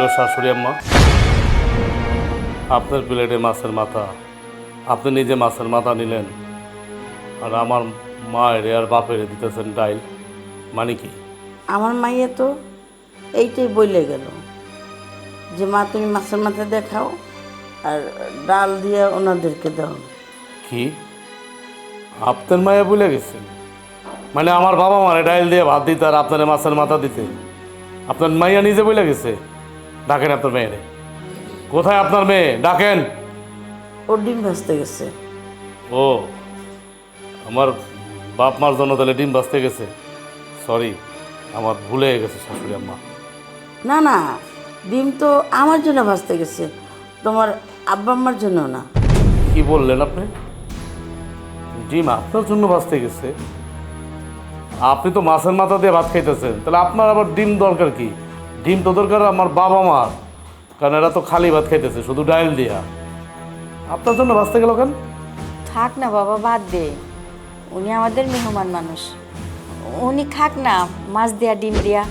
গো শাশুড়ি আম্মা, আপনার প্লেটে মাছের মাথা, আপনি নিজে মাছের মাথা নিলেন, আর আমার মায়ের আর বাপের দিতেছেন ডাইল, মানে কি? আমার মাইয়া তো এইটাই বলে গেল যে মা তুমি মাছের মাথা দেখাও আর ডাল দিয়ে ওনাদেরকে দাও। কি আপনার মায়া ভুলে গেছেন? মানে আমার বাবা মারে ডাইল দিয়ে ভাত দিতে আর আপনার মাছের মাথা দিতে আপনার মাইয়া নিজে বলে গেছে? ডাকেন আপনার মেয়েরে। কোথায় আপনার মেয়ে? ডাকেন। ও ডিম ভাজতে গেছে। ও, আমার বাপ মার জন্য তাহলে ডিম ভাজতে গেছে? সরি, আমার ভুলে গেছে শাশুড়ি আম্মা। না না, ডিম তো আমার জন্য ভাজতে গেছে, তোমার আব্বা আম্মার জন্য না। কি বললেন আপনি? ডিম আপনার জন্য ভাজতে গেছে? আপনি তো মাছের মাথা দিয়ে ভাত খাইতেছেন, তাহলে আপনার আবার ডিম দরকার কি? ডিম তো দরকার আমার বাবা মার, কারণ এরা তো খালি ভাত খাইতেছে শুধু ডাইল দিয়া। আপনার জন্য ভাজতে গেল কেন? থাক না বাবা, বাদ দে। উনি আমাদের মেহমান মানুষ, উনি খাক না মাছ দিয়া ডিম দিয়া,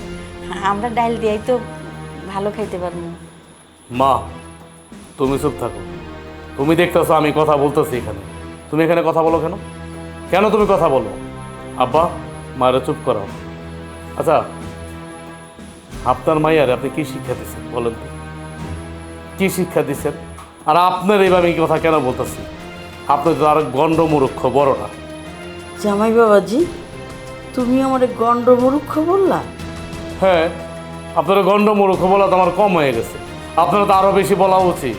আমরা ডাল দিয়াই তো ভালো খাইতে পারবো। মা, তুমি চুপ থাকো। তুমি দেখতেছো আমি কথা বলতেছি এখানে, তুমি এখানে কথা বলো কেন? কেন তুমি কথা বলো? আব্বা, মায়েরা চুপ করাও। আচ্ছা, আপনার মাইয়ারে আপনি কি শিক্ষা দিচ্ছেন বলেন তো? কি শিক্ষা দিচ্ছেন? আর আপনার এইভাবে এই কথা কেন বলতেছি? আপনি তো আর গণ্ডমূর্খ বড় না। জামাই বাবাজি, তুমি আমার গন্ড মূর্খ বললা? হ্যাঁ, আপনার গণ্ডমূর্খ বলা তো আমার কম হয়ে গেছে, আপনার তো আরও বেশি বলা উচিত।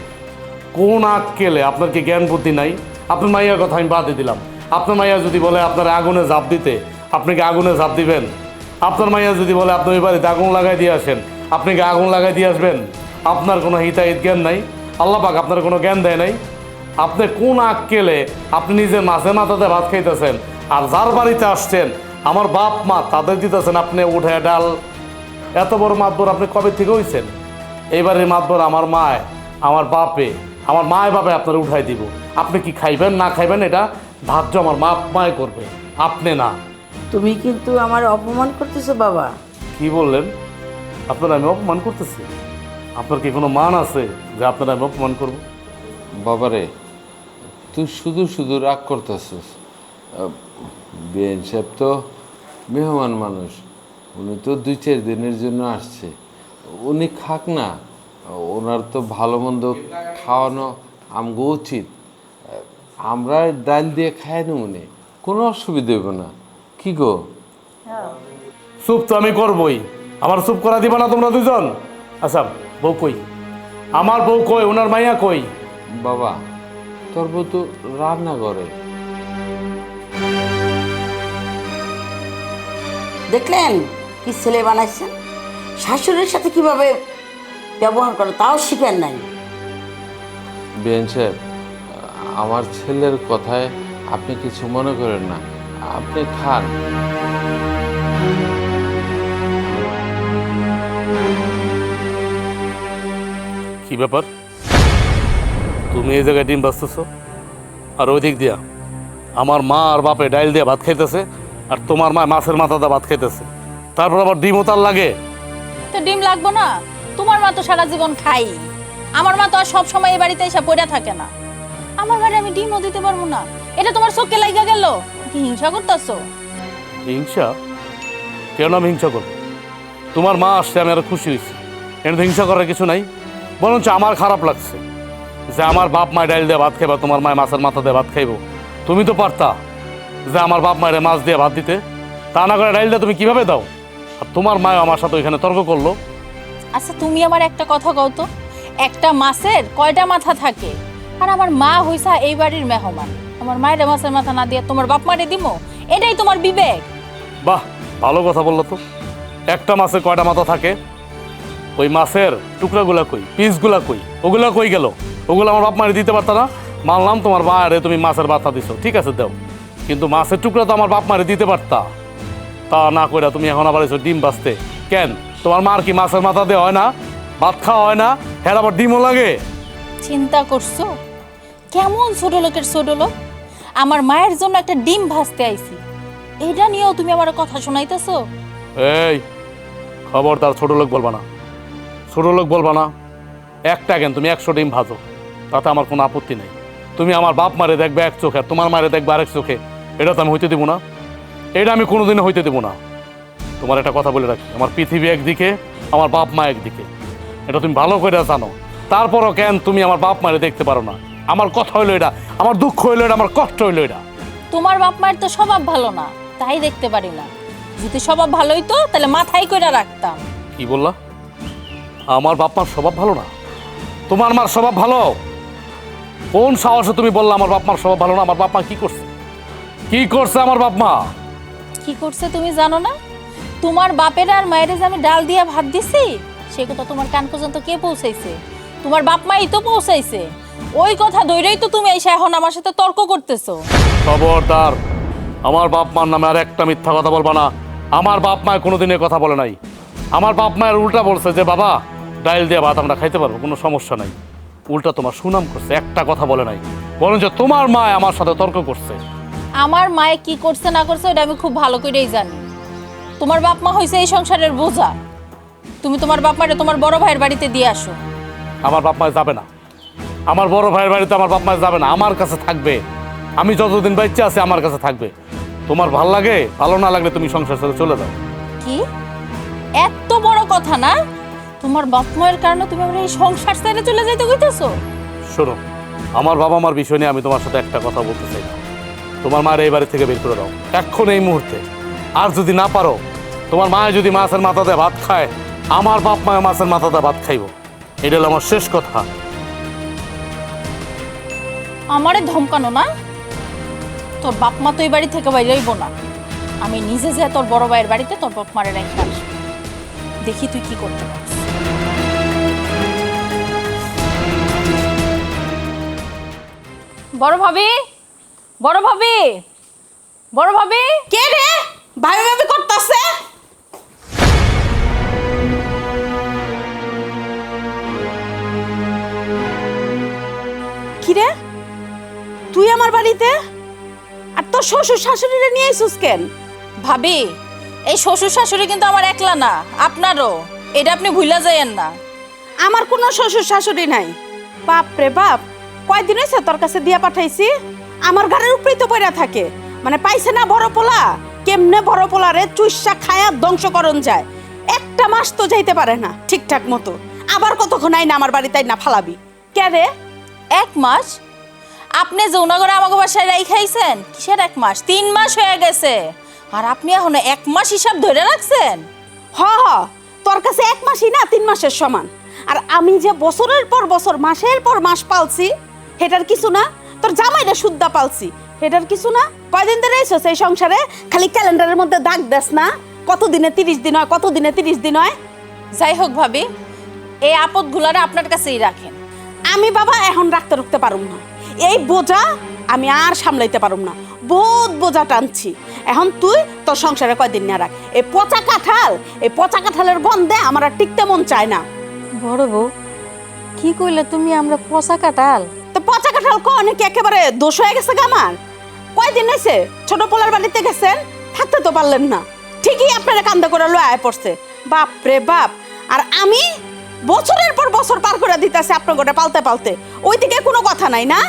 কোন আক্কেলে আপনার কি জ্ঞান বুদ্ধি নাই? আপনার মাইয়ার কথা আমি বাদে দিলাম। আপনার মাইয়া যদি বলে আপনার আগুনে ঝাঁপ দিতে, আপনি কি আগুনে ঝাঁপ দিবেন? আপনার মাইয়া যদি বলে আপনি ওই বাড়িতে আগুন লাগাই দিয়ে আসেন, আপনি কি আগুন লাগাই দিয়ে আসবেন? আপনার কোনো হিতাহিত জ্ঞান নাই, আল্লাহ পাক আপনার কোনো জ্ঞান দেয় নাই। আপনি কোন আক্কেলে আপনি নিজের মাছে মাথাতে ভাত খাইতেছেন, আর যার বাড়িতে আসছেন আমার বাপ মা তাদের দিতেছেন আপনি উঠে ডাল। এত বড় মাতবর আপনি কবে থেকে হয়েছেন? এইবারের মাতবর আমার মায়, আমার বাপে, আমার মায় বাপে আপনার উঠাই দিব। আপনি কি খাইবেন না খাইবেন এটা ধার্য আমার মা মায় করবে, আপনি না। তুমি কিন্তু আমার অপমান করতেছো বাবা। কি বললেন? আপনার আমি অপমান করতেছি? আপনার কি কোনো মান আছে যে আপনার আমি অপমান করব? বাবারে, তুই শুধু শুধু রাগ করতেছিস। বিএন সাহেব তো মেহমান মানুষ, উনি তো 2-4 দিনের জন্য আসছে, উনি খাক না। ওনার তো ভালো মন্দ খাওয়ানো আমগো উচিত। আমরা ডাল দিয়ে খাই না, উনি কোনো অসুবিধা হইব না। কি গো? চুপ তো আমি করবই, আমার চুপ করা দিবা না তোমরা দুজন? আচ্ছা, বউ কই? আমার বউ কই? ওনার মাইয়া কই? বাবা, তোর বউ তো রান্না করে। দেখলেন কি ছেলে বানাইছেন? শাশুড়ির সাথে কিভাবে ব্যবহার করে তাও শিখেন নাই। বিএন সাহেব, আমার ছেলের কথায় আপনি কিছু মনে করেন না, আপনি খান। কি ব্যাপার? তুমি এই জায়গায় ডিম বাঁচতেছো, আর ওই দিক দিয়া আমার মা আর বাপে ডাইল দিয়ে ভাত খাইতেছে, আর তোমার মা মাছের মাথা দিয়ে ভাত খাইতেছে, তারপর আবার ডিমও তার লাগে? তো ডিম লাগবো না? তোমার মা তো সারা জীবন খাই, আমার মা তো আর সব সময় এই বাড়িতে এসে পড়ে থাকে না। আমার বাড়ি আমি ডিমও দিতে পারবো না, এটা তোমার চোখে লাগা গেল? কি হিংসা করতেছো? হিংসা? কেন আমি হিংসা করবো? তোমার মা আসছে, আমি আরো খুশি হয়েছি, এখানে তো হিংসা করার কিছু নাই। বরঞ্চ আমার খারাপ লাগছে যে আমার বাপ মায় ডাইল দিয়ে ভাত খাইবা, তোমার মায় মাছের মাথা দিয়ে ভাত খাইবো। তুমি তো পারতা যে আমার বাপ মায়ের মাছ দিয়ে ভাত দিতে, তা না করে ডাইল দিয়ে তুমি কিভাবে দাও? আর তোমার মায় আমার সাথে ওইখানে তর্ক করলো। আচ্ছা তুমি আমার একটা কথা কও তো, একটা মাছের কয়টা মাথা থাকে? আর আমার মা হইসা এই বাড়ির মেহমান, আমার মায়ের মাছের মাথা না দিয়ে তোমার বাপ মারে দিমো? এটাই তোমার বিবেক? বাহ, ভালো কথা বললো তো। একটা মাছের কয়টা মাথা থাকে? ওই মাছের টুকরাগুলা কই, পিসগুলা কই, ওগুলা কই গেল? ওগুলো আমার বাপ মারে দিতে পারতা না? মানলাম তোমার বাইরে তুমি মাছের মাথা দিছো, ঠিক আছে দাও, কিন্তু মাছের টুকরা তো আমার বাপ মারে দিতে পারতা। তা না কইরা তুমি এখন আবার এসো ডিম বাঁচতে। কেন তোমার মার কি মাছের মাথা দিয়ে হয় না? ভাত খাওয়া হয় না? হ্যাঁ, আবার ডিমও লাগে? চিন্তা করছো কেমন ছোট লোকের ছোট লোক? আমার মায়ের জন্য একটা ডিম ভাজতে আইছি, এটা নিয়েও তুমি আমার কথা শোনাইতেছো? এই খবরদার ছোট লোক বলবা না। ছোটো লোক বলবা না, একটা কেন তুমি 100 ডিম ভাজো, তাতে আমার কোনো আপত্তি নেই। তুমি আমার বাপ মারে দেখবে এক চোখে, আর তোমার মারে দেখবে আরেক চোখে, এটা তো আমি হইতে দেবো না, এটা আমি কোনোদিনও হইতে দেবো না। তোমার একটা কথা বলে রাখি, আমার পৃথিবী একদিকে, আমার বাপ মা একদিকে, এটা তুমি ভালো করে জানো। তারপরও কেন তুমি আমার বাপ মারে দেখতে পারো না? আমার কথা হইলো এটা, আমার দুঃখ হইলো এটা, আমার কষ্ট হইলো এটা। তোমার বাপ মায়ের তো স্বভাব ভালো না, তাই দেখতে পারি না। যদি স্বভাব ভালোই তো তাহলে মাথায় কইরা রাখতাম। কি বললা? আমার বাপ মার স্বভাব ভালো না? তোমার মার স্বভাব ভালো? কোন সাহসে তুমি বললা আমার বাপ মার স্বভাব ভালো না? আমার বাপ মা কি করছে? কি করছে আমার বাপ মা? কি করছে তুমি জানো না? তোমার বাপের আর মায়ের যে আমি ডাল দিয়া ভাত দিছি, সে কথা তোমার কান পর্যন্ত কে পৌঁছাইছে? তোমার বাপ মাই তো পৌঁছাইছে। ওই কথা ধরেই তো তুমি এসে এখন আমার সাথে তর্ক করতেছো। খবরদার, আমার বাপ মার নামে আর একটা মিথ্যা কথা বলবা না। আমার বাপ মায়ের কোনোদিনের কথা বলে নাই। আমার বাপ মায়ের উল্টা বলছে যে বাবা ডাইল দিয়ে ভাত আমরা খাইতে পারবো, কোনো সমস্যা নাই। উল্টা তোমার সুনাম করছে, একটা কথা বলে নাই। বরঞ্চ তোমার মা আমার সাথে তর্ক করছে। আমার মায়ে কি করছে না করছে ওটা আমি খুব ভালো করেই জানি। তোমার বাপ মা হয়েছে এই সংসারের বোঝা। তুমি তোমার বাপ মারে তোমার বড় ভাইয়ের বাড়িতে দিয়ে আসো। আমার বাপ মায় যাবে না, আমার বড় ভাইয়ের বাড়িতে আমার বাপ মায় যাবে না, আমার কাছে থাকবে। আমি যতদিন বাচ্চা আছি আমার কাছে থাকবে। তোমার ভাল লাগে, ভালো না লাগলে তুমি সংসার ছেড়ে চলে যাও। কি এত বড় কথা না? তোমার বাপ মায়ের কারণে তুমি আমার এই সংসার ছেড়ে চলে যাইতে কইতেছো? শোনো, আমার বাবা মার বিষয় নিয়ে আমি তোমার সাথে একটা কথা বলতে চাই না। তোমার মায়ের এই বাড়ি থেকে বের করে দাও এখন, এই মুহূর্তে। আর যদি না পারো, তোমার মায়ে যদি মাছের মাথাতে ভাত খায়, আমার বাপ মায়ে মাছের মাথাতে ভাত খাইব। এটা হলো আমার শেষ কথা। আমারে ধমকানো না? তোর বাপ মা তো এই বাড়ি থেকে বাইরে হইব না। আমি নিজে যে তোর বড় ভাইয়ের বাড়িতে তোর বাপ মারে রেখে আসবো। দেখি তুই কি করতে পারিস। বড় ভাবি, বড় ভাবি, বড় ভাবি। কে রে ভাবি ভাবি করতেছে? কি রে, তুই আমার বাড়িতে? আর তোর শ্বশুর শাশুড়িরে নিয়ে আইছিস কেন? ভাবি, এই শ্বশুর শাশুড়ি কিন্তু আমার একলা না, আপনারও। এটা আপনি ভুলা যাইয়েন না। আমার কোনো শ্বশুর শাশুড়ি নাই। বাপ রে বাপ, কয়দিন হয়েছে তোর কাছে দিয়া পাঠাইছি? আমার ঘরের উপরেই তো পড়া থাকে। মানে পাইছে না বড় পোলা? কেমনে বড় পোলারে চুইসা খায়া ধ্বংসকরণ যায়। একটা মাস তো যাইতে পারে না ঠিকঠাক মতো, আবার কতক্ষণ আই না আমার বাড়িতে না ফালাবি। কে রে? 1 মাস? আপনি যৌনগরে আমাকে বাসায় রাই খাইছেন কিসের 1 মাস? 3 মাস হয়ে গেছে। আর আপনি এখন 1 মাস হিসাব ধরে রাখছেন? হ হ, তোর কাছে 1 মাসই না 3 মাসের সমান। আর আমি যে বছরের পর বছর মাসের পর মাস পালছি, হেটার কিছু না? তোর জামাইরা শুদ্ধা পালছি, হেটার কিছু না? কয়দিন ধরে এসেছ এই সংসারে? খালি ক্যালেন্ডারের মধ্যে দাগ দেস না, কত দিনে 30 দিন হয়, কত দিনে 30 দিন হয়। যাই হোক ভাবি, এই আপদগুলারে আপনার কাছেই রাখেন। আমি বাবা এখন রাখতে পারুম না। এই বোঝা আমি আর সামলাইতে পারুম না। বহুত বোঝা টানছি। এখন তুই তোর সংসারে কয়দিন না রাখ। এই পচা কাঁঠালের গন্ধে আমার আর টিকতে মন চায় না। বড় বউ, কি কইলে তুমি? আমরা পচা কাঁঠাল? তো পচা কাঁঠাল অনেকে একেবারে দোষ হয়ে গেছে গা আমার। কয়দিন হয়েছে ছোট পোলার বাড়িতে গেছেন, থাকতে তো পারলেন না, ঠিকই আপনারা কান্দা করে লয়ে আয় পড়ছে। বাপ রে বাপ, আর আমি বছরের পর বছর পার করে দিতেছি আপনার গোটা পালতে পালতে, ওইদিকে কোনো কথা নাই না?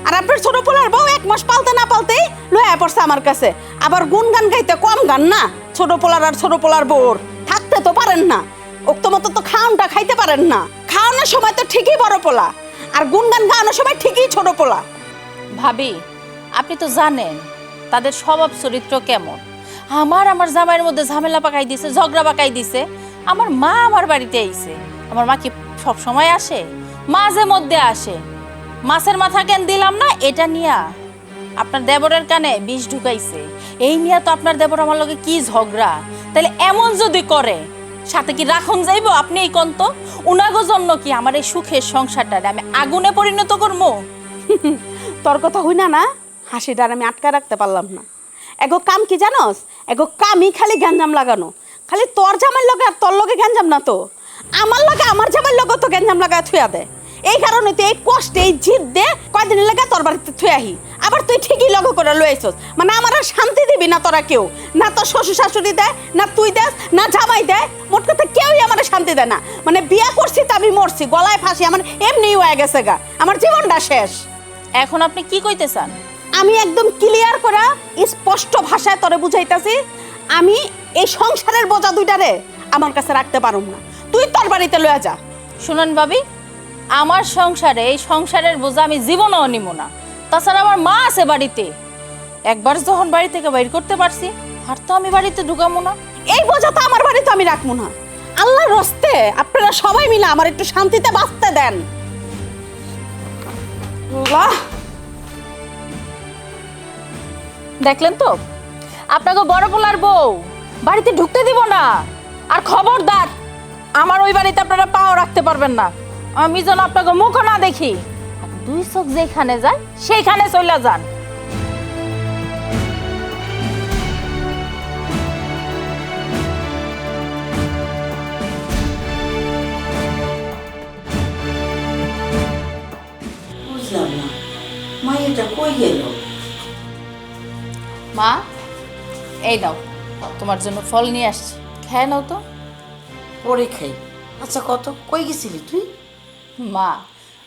আর আপনার ছোট পোলার বউ 1 মাস পালতে না পালতেই লয়ে আয় পড়ছে আমার কাছে। আবার গুনগান গাইতে কম গান না? ছোট পোলার আর ছোট পোলার বউর থাকতে তো পারেন না, ওক্ত মতো তো খাওনটা খাইতে পারেন না। খাওয়ানোর সময় তো ঠিকই বড় পোলা, আর গুনগান গাওয়ানোর সময় ঠিকই ছোট পোলা। ভাবি, আপনি তো জানেন তাদের স্বভাব চরিত্র কেমন। আমার জামাইয়ের মধ্যে ঝামেলা পাকাই দিছে, ঝগড়া পাকাই দিছে। আমার মা আমার বাড়িতে আইছে। আমার মা কি সব সময় আসে? মাঝে মধ্যে আসে। মাছের মাথা কেন দিলাম না, এটা নিয়া আপনার দেবরের কানে বিষ ঢুকাইছে। এই নিয়ে তো আপনার দেবর আমার লগে কি ঝগড়া। তাহলে এমন যদি করে, সাথে কি রাখুন যাইব? আপনি এই কন্ত উনাগো জন্য কি আমার এই সুখের সংসারটা আমি আগুনে পরিণত করবো? তোর কথা হই না না, হাসিটার আমি আটকা রাখতে পারলাম না। এগো কাম কি জানোস? এগো কামই খালি গ্যাঞ্জাম লাগানো। খালি তোর জামার লগে আর তোর লগে গ্যাঞ্জাম না তো, আমার লগে আমার জামার লগে তো গ্যাঞ্জাম লাগায় থুয়া দে। এই কারণে তো এই কষ্টে এই জিদ দে কয়দিনের লেগে তোর বাড়িতে থুয়ে আহি। আবার তুই ঠিকই লগে করে লইছস। মানে আমার আর শান্তি দিবি না তোরা কেউ, না তোর শ্বশুর শাশুড়ি দেয়, না তুই দেস, না জামাই দেয়। মোট কথা কেউই আমার শান্তি শান্তি দেয় না। মানে বিয়া করছি তো আমি মরছি, গলায় ফাঁসি আমার এমনি হয়ে গেছে গা, আমার জীবনটা শেষ। এখন আপনি কি কইতে চান? আমি একদম ক্লিয়ার করা স্পষ্ট ভাষায় তোরে বুঝাইতাছি, আমি এই সংসারের বোঝা দুইটারে আমার কাছে রাখতে পারুম না, তুই তোর বাড়িতে লয়ে যা। শুনুন ভাবি, আমার সংসারে এই সংসারের বোঝা আমি জীবনেও নিব না। তাছাড়া আমার মা আছে বাড়িতে, একবার যখন বাড়ি থেকে বাইর করতে পারছি আর তো আমি বাড়িতে ঢুকাবো না। এই বোঝা তো আমার বাড়িতে আমি রাখবো না। আল্লাহর রস্তে আপনারা সবাই মিলে আমার একটু শান্তিতে বাঁচতে দেন। আল্লাহ, দেখলেন তো, আপনাকে বড় পোলার বউ বাড়িতে ঢুকতে দিব না। আর খবরদার, আমার ওই বাড়িতে আপনারা পাও রাখতে পারবেন না। আমি যেন আপনাকে মুখও না দেখি। আর দুই চোখ যেখানে যায় সেইখানে চলে যান। বুঝলাম না, মাইয়াটা কই গেল? মা, এই দাও, তোমার জন্য ফল নিয়ে আসছি, খেয়ে নাও তো। পরে খাই। আচ্ছা কত, কই গেছিলি তুই? মা,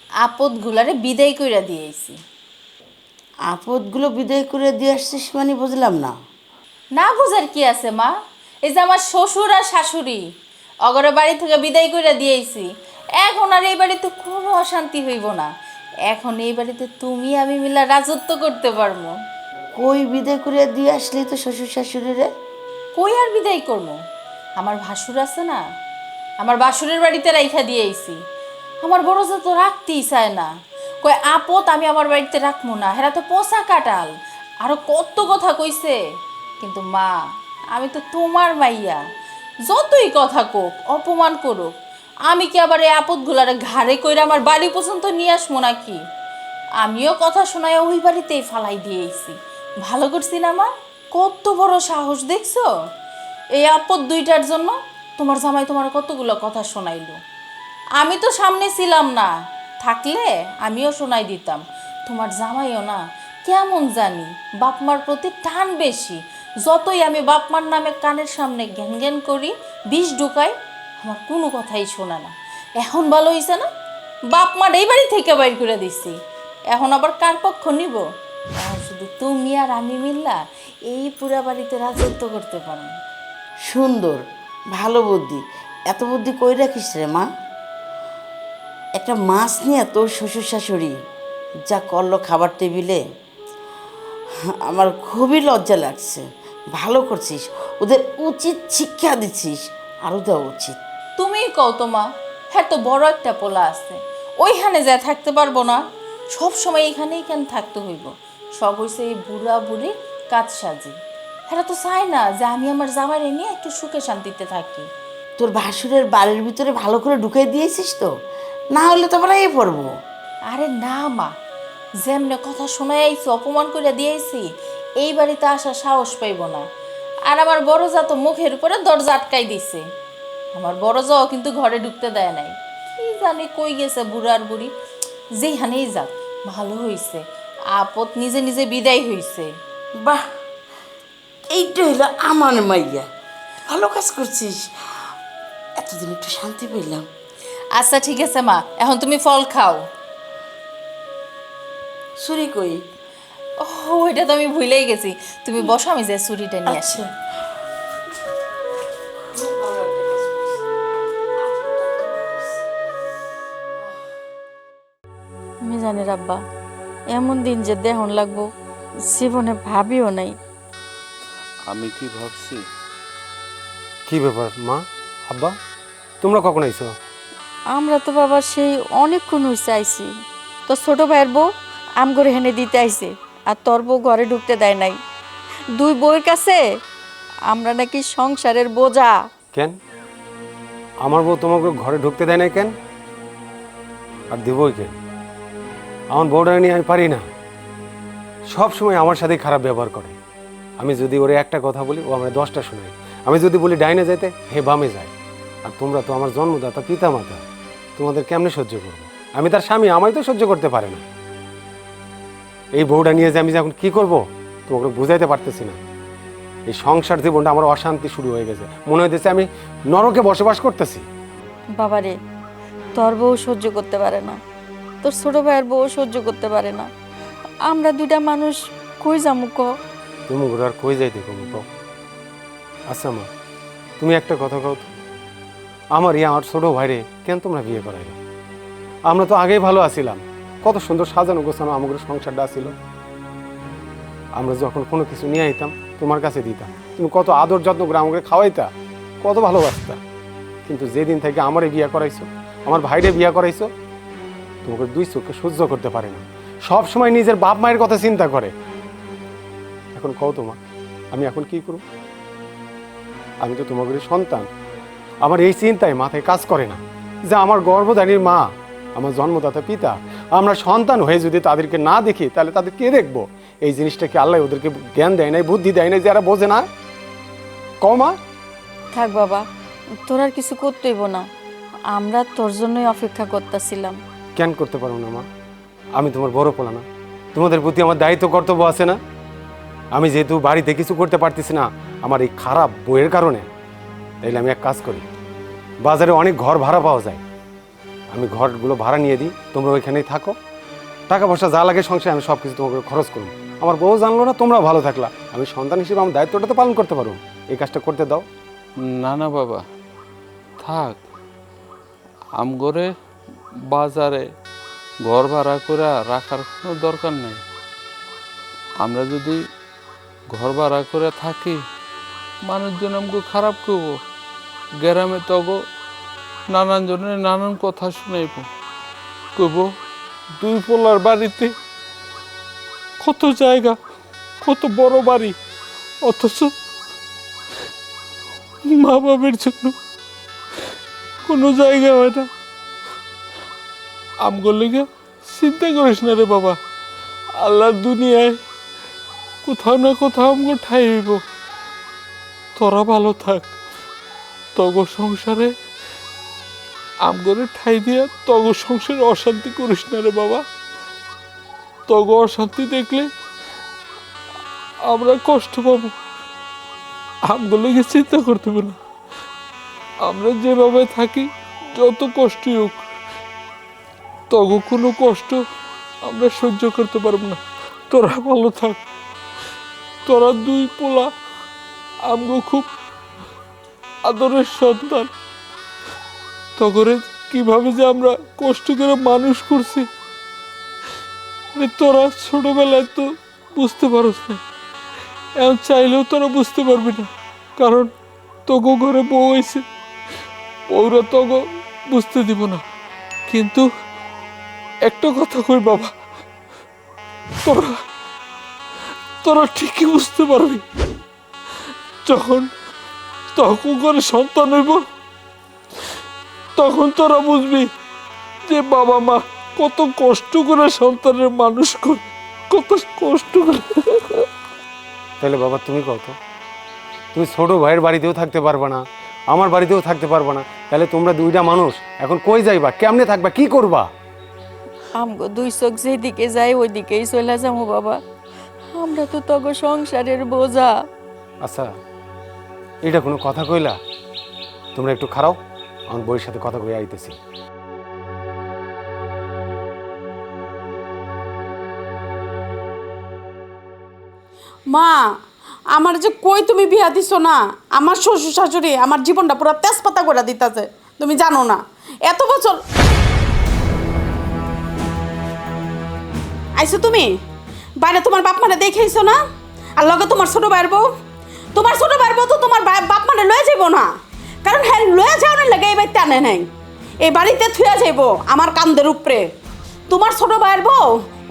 আপদগুলারে বিদায় কইরা দিয়েছি। আপদগুলো বিদায় করে দিয়ে আসছিস মানে বুঝলাম না। না বুঝার কি আছে মা, এই যে আমার শ্বশুর আর শাশুড়ি অগরে বাড়ি থেকে বিদায় কইরা দিয়েছি। এখন আর এই বাড়িতে কোনো অশান্তি হইব না। এখন এই বাড়িতে তুমি আমি মিলা রাজত্ব করতে পারবো। কই বিদায় করে দিয়ে আসলি তো শ্বশুর শাশুড়িরে? কই আর বিদায় করবো, আমার ভাসুর আছে না, আমার বাসুরের বাড়িতে রাইখা দিয়েছি। আমার বড় যা তো রাখতেই চায় না, কই আপদ আমি আমার বাড়িতে রাখবো না, হেরা তো পোষা কাটাল, আরো কত কথা কইছে। কিন্তু মা, আমি তো তোমার মাইয়া, যতই কথা কোক অপমান করুক, আমি কি আবার এই আপদগুলারে ঘাড়ে কইরা আমার বাড়ি পর্যন্ত নিয়ে আসবো নাকি? আমিও কথা শোনায় ওই বাড়িতেই ফালাই দিয়েছি। ভালো করছি না মা? কত বড় সাহস দেখছো? এই আপদ দুইটার জন্য তোমার জামাই তোমার কতগুলো কথা শোনাইলো। আমি তো সামনে ছিলাম না, থাকলে আমিও শোনাই দিতাম। তোমার জামাইও না কেমন জানি বাপমার প্রতি টান বেশি। যতই আমি বাপমার নামে কানের সামনে জ্ঞান জ্ঞান করি, বিষ ঢুকাই, আমার কোনো কথাই শোনা না। এখন ভালো হয়েছে না, বাপমার এই বাড়ি থেকে বাইর করে দিছি। এখন আবার কার পক্ষ নিব? এখন শুধু তুমি আর আমি মিল্লা এই পুরা বাড়িতে রাজত্ব করতে পারো। সুন্দর, ভালো বুদ্ধি। এত বুদ্ধি কই রাখিস রে মা? একটা মাছ নিয়ে তোর শ্বশুর শাশুড়ি যা করলো খাবার টেবিলে, আমার খুবই লজ্জা লাগছে। ভালো করছিস, ওদের উচিত শিক্ষা দিচ্ছিস, আরও দেওয়া উচিত। তুমি কও তো মা, হ্যাঁ তো বড় একটা পোলা আছে, ওইখানে যা থাকতে পারবো না? সব সময় এইখানেই কেন থাকতে হইব? সব হইছে এই বুড়া বুড়ি কাজ সাজি। হ্যাঁ তো চায় না যে আমি আমার জামাইরে নিয়ে একটু সুখে শান্তিতে থাকি। তোর ভাসুরের বাড়ির ভিতরে ভালো করে ঢুকিয়ে দিয়েছিস তো? না হলে তো আমরা এই পড়বো। আরে না মা, যেমনে কথা শোনাই আইছি, অপমান করে দিয়েছি, এই বাড়িতে আসার সাহস পাইব না। আর আমার বড় যা তো মুখের উপরে দরজা আটকাই দিছে। আমার বড় যাও কিন্তু ঘরে ঢুকতে দেয় নাই। কি জানি কই গেছে বুড়ার বুড়ি। যেখানেই যাক, ভালো হইছে, আপদ নিজে নিজে বিদায় হইছে। বাহ, এইটা হলো আমার মাইয়া। ভালো কাজ করছিস, এতদিন একটু শান্তি পেলাম। আচ্ছা ঠিক আছে মা, এখন তুমি ফল খাও। ছুরি কই? ও, ওইটা তো আমি ভুলেই গেছি। তুমি বসো, আমি যে ছুরিটা নিয়ে আসি। আচ্ছা। আমি জানি রাব্বা, এমন দিন যে দেহন লাগবো জীবনে ভাবিও নাই। আমি কি ভাবছি? কি ব্যাপার মা, আব্বা, তোমরা কখন আইছো? আমরা তো বাবা সেই অনেকক্ষণ হয়েছে আইছি। তো ছোট ভাইয়ের বউ আম করে হেনে দিতে আইছে, আর তোর বউ ঘরে ঢুকতে দেয় নাই। দুই বউয়ের কাছে আমরা নাকি সংসারের বোঝা। কেন আমার বউ তোমাকে ঘরে ঢুকতে দেয় না কেন? আর দেবই কেন? আমার বউটা নিয়ে আমি পারি না, সব সময় আমার সাথে খারাপ ব্যবহার করে। আমি যদি ওরে একটা কথা বলি, ও আমরা 10টা শোনাই। আমি যদি বলি ডাইনে যাইতে, হে বামে যায়। আর তোমরা তো আমার জন্মদাতা, পিতা মাতা, তোমাদের কেমনে সহ্য করবো? আমি তার স্বামী, আমায় তো সহ্য করতে পারে না। এই বউটা নিয়ে যে আমি এখন কি করব তোমাকে বুঝাইতে পারতেছি না। এই সংসার জীবনটা আমার অশান্তি শুরু হয়ে গেছে, মনে হইতেছে আমি নরকে বসবাস করতেছি। বাবারে, তোর বউ সহ্য করতে পারে না, তোর ছোট ভাইয়ের বউ সহ্য করতে পারে না। আমরা দুইটা মানুষ কই যামু ক? তুমি ঘুরে আর কই যাইতে কমু কও? আচ্ছা মা, তুমি একটা কথা কও তো, আমার আমার ছোট ভাইরে কেন তোমরা বিয়ে করাইলে? আমরা তো আগেই ভালো আছিলাম, কত সুন্দর সাজানো গোছানো আমাদের সংসারটা ছিল। আমরা যখন কোনো কিছু নিয়ে আইতাম তোমার কাছে দিতাম, তুমি কত আদর যত্ন করে আমাকে খাওয়াইতা, কত ভালোবাসতা। কিন্তু যেদিন থেকে আমারে বিয়ে করাইছো, আমার ভাইরে বিয়ে করাইছো, তোমাকে দুই চোখে সহ্য করতে পারে না, সব সময় নিজের বাপ মায়ের কথা চিন্তা করে। এখন কও তোমা, আমি এখন কি করব? আমি তো তোমাদের সন্তান, আমার এই চিন্তায় মাথায় কাজ করে না যে আমার গর্ভধারীর মা, আমার জন্মদাতা পিতা, আমরা সন্তান হয়ে যদি তাদেরকে না দেখি তাহলে তাদের কে দেখবো? এই জিনিসটা কি আল্লাহ ওদেরকে জ্ঞান দেয় নাই, বুদ্ধি দেয় নাই, যারা বোঝে না? কও মা। থাক বাবা, তোর আর কিছু করতেইব না, আমরা তোর জন্যই অপেক্ষা করতেছিলাম। কেন করতে পারো না মা? আমি তোমার বড় পোলা না? তোমাদের প্রতি আমার দায়িত্ব কর্তব্য আছে না? আমি যেহেতু বাড়িতে কিছু করতে পারতেছি না আমার এই খারাপ বইয়ের কারণে, তাইলে আমি এক কাজ করি, বাজারে অনেক ঘর ভাড়া পাওয়া যায়, আমি ঘরগুলো ভাড়া নিয়ে দিই, তোমরা ওইখানেই থাকো, টাকা পয়সা যা লাগে সংসারে আমি সব কিছু তোমাকে খরচ করবো। আমার বউ জানলো না, তোমরাও ভালো থাকলা, আমি সন্তান হিসেবে আমার দায়িত্বটা তো পালন করতে পারবো। এই কাজটা করতে দাও। না না বাবা, থাক। আমগরে বাজারে ঘর ভাড়া করে রাখার কোনো দরকার নেই। আমরা যদি ঘর ভাড়া করে থাকি, মানুষজন আমাকে খারাপ করবো, গ্রামে তগো নানান জনের নানান কথা শুনাইব, কব দুই পোলার বাড়িতে কত জায়গা, কত বড় বাড়ি, অথচ মা বাবার জন্য কোনো জায়গা হয় না। আমগোর লেগে চিন্তা করিস না রে বাবা, আল্লাহর দুনিয়ায় কোথাও না কোথাও আমগো ঠাই হইব। তোরা ভালো থাক, তগো সংসারে আমগরে ঠাই দিয়া তগো সংসারে অশান্তি করিস না রে বাবা। তগো অশান্তি দেখলে আমরা কষ্ট পাবো, আমগো লেগে চিন্তা করতে হবে না। আমরা যেভাবে থাকি, যত কষ্টই হোক, তগো কোনো কষ্ট আমরা সহ্য করতে পারবো না। তোরা ভালো থাক, তোরা দুই পোলা আমগো খুব আদরের সন্তান, তগরে কিভাবে যে আমরা কষ্ট করে মানুষ করছি, তোরা ছোটবেলায় তো বুঝতে পারস না, এখন চাইলেও তোরা বুঝতে পারবি না, কারণ তগো ঘরে বউ হয়েছে, বউরা তগো বুঝতে দিব না। কিন্তু একটা কথা কই বাবা, তোরা তোরা ঠিকই বুঝতে পারবি, যখন তখন করে সন্তান হইব, তখন তোরা বুঝবি যে বাবা মা কত কষ্ট করে সন্তানের মানুষ করে, কত কষ্ট করে। তাহলে বাবা তুমি কত, তুমি ছোট ভাইয়ের বাড়িতেও থাকতে পারবে না, আমার বাড়িতেও থাকতে পারবে না, তাহলে তোমরা দুইটা মানুষ এখন কই যাইবা, কেমনে থাকবা, কি করবা? আমগো দুই চোখ যেদিকে যায় ওই দিকেই চলে যাবো বাবা, আমরা তো তগো সংসারের বোঝা। আচ্ছা, এটা কোনো কথা কইলা? তোমরা একটু খারাও, আমার বউয়ের সাথে কথা কই আইতেছি। মা, আমার যে কই তুমি বিয়া দিছো না, আমার শ্বশুর শাশুড়ি আমার জীবনটা পুরো তেজপাতা করে দিতেছে, তুমি জানো না? এত বছর আইছো তুমি বাইরে, তোমার বাপ মানে দেখেইছো না, আর লগে তোমার ছোট ভাইয়ের বউ, তোমার ছোট ভাইয়ের বউ তো তোমার বাপ মানে লয়ে যাইব না, কারণ হ্যাঁ লয়ে যাওয়ার লাগে এই বাড়িতে আনে নাই, এই বাড়িতে থুয়া যাইব আমার কান্দের উপরে। তোমার ছোট ভাইয়ের বউ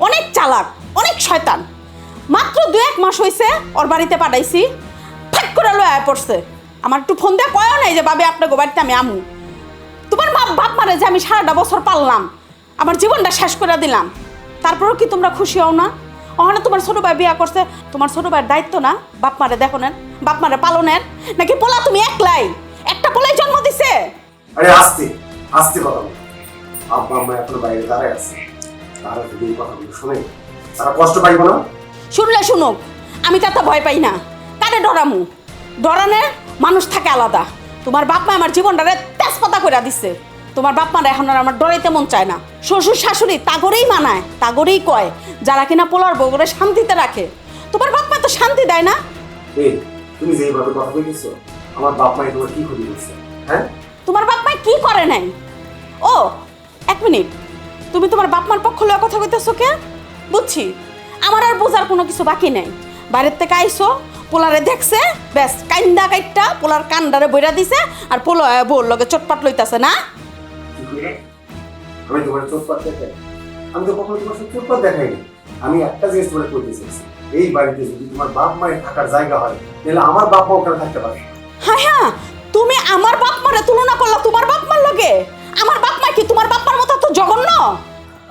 অনেক চালাক, অনেক শয়তান, মাত্র 2-1 মাস হয়েছে ওর বাড়িতে পাঠাইছি, ঠাক করে লয়ে পড়ছে। আমার একটু ফোন দিয়ে কয়ও নাই যে বাবে আপনার বাড়িতে আমি আমু। তোমার বাপ মানে যে আমি সারাটা বছর পাললাম, আমার জীবনটা শেষ করে দিলাম, তারপরেও কি তোমরা খুশি হও না? ওখানে তোমার ছোট ভাই বিয়া করছে, তোমার ছোট ভাইয়ের দায়িত্ব না বাপ মারে দেখনের, বাপ মারে পালনের, নাকি পোলা তুমি একলাই, একটা পোলাই জন্ম দিছে? আরে আস্তে আস্তে কথা বল, আব্বা আম্মা এখন বাইরে দাঁড়ায় আছে, তারা যদি এই কথাগুলো শুনে তারা কষ্ট পাইব না? শুনলে শুনুক, আমি তাতে ভয় পাই না, কারে ডরামু? ডরানের মানুষ থাকে আলাদা। তোমার বাপ মা আমার জীবনটারে তেজ তেজপাতা কইরা দিছে। তোমার বাপ মারা এখন আর আমার ডরাইতে মন চায় না। শ্বশুর শাশুড়ি তাগরেই মানায়, তাগরেই কয়, যারা কিনা পোলার বউরে শান্তিতে রাখে। তোমার বাপ মা তো শান্তি দেয় না। এই তুমি যেইভাবে কথা বলতেছো, আমার বাপ মাই তোমার কি ক্ষতি করছে? হ্যাঁ, তোমার বাপ মা কি করে নাই? ও এক মিনিট, তুমি তোমার বাপ মার পক্ষ লয়ে কথা কইতেছো কে? বুঝছি, আমার আর বোঝার কোনো কিছু বাকি নাই। বাইরের থেকে আইসো, পোলারে দেখছে, ব্যাস কাইন্দা কাইটটা পোলার কান্ডারে বইরা দিছে, আর পোলা বউর লগে চটপাট লইতাছে না। কি কইলে? আমি তোমার চোটপাত দেখাই? আমি তো কখনো তোমার সাথে চোটপাত দেখাইনি। আমি একটা জিনিস তোমার কইতে চাইছি, এই বাড়িতে যদি তোমার বাপ মায়ের থাকার জায়গা হয়, তাহলে আমার বাপ মা ওখানে থাকতে পারে। হ্যাঁ হ্যাঁ, তুমি আমার বাপ মারে তুলনা করলা তোমার বাপ মার লগে। আমার বাপ মা কি তোমার বাপ মার মতো তো জঘন্য?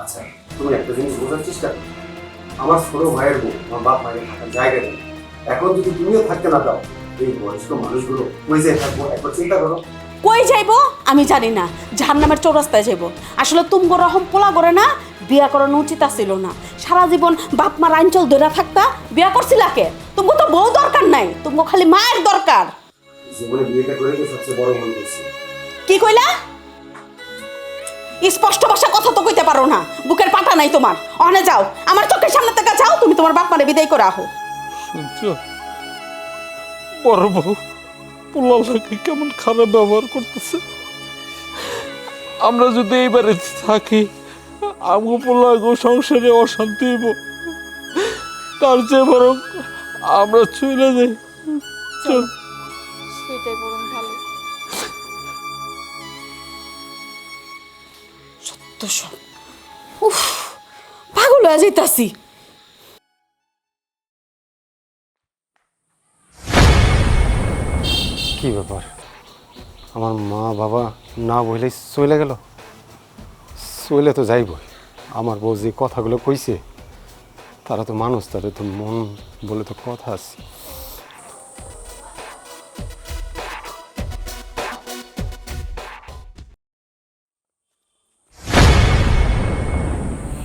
আচ্ছা, তুমি একটা জিনিস বোঝার চেষ্টা করো, আমার ছোট ভাইয়ের বউ আমার বাপ মায়ের থাকার জায়গা নেই। এখন যদি তুমিও থাকতে না দাও, এই বয়স্ক মানুষগুলো কই যায় থাকবো? একবার চিন্তা করো। কই যাইবো আমি জানি না, জাহান্নামের চৌরাস্তায় যাইবো। আসলে তুমগো রকম পোলা করে না বিয়া করানো উচিত ছিল না। সারা জীবন বাপ মার আঞ্চল ধরে থাকতা, বিয়া করছিলা কে? তুমগো তো বউ দরকার নাই, তুমগো খালি মায়ের দরকার। জীবনে বিয়েটা করে তো সবচেয়ে বড় ভুল করছি। কি কইলা? স্পষ্ট ভাষা কথা তো কইতে পারো না, বুকের পাটা নাই তোমার। অনে যাও, আমার চোখের সামনে থেকে যাও, তুমি তোমার বাপ মারে বিদায় করে আহো। শুনছো বড় বউ পোলার লোকে কেমন খারাপ ব্যবহার করতেছে? আমরা যদি এই বাড়িতে থাকি, আমগো পোলাগো সংসারে অশান্তি হইব, তার চেয়ে বরং আমরা চলে যাই। চল। সেটাই বরং ভালো। তো সব উফ, পাগল হয়ে যাইতাছি। কি ব্যাপার, আমার মা বাবা না বললেই চলে গেল? চলে তো যাইবই। আমার বউ যে কথাগুলো কইছে, তারা তো মানুষ, তাদের তো মন বলে তো কথা আছে।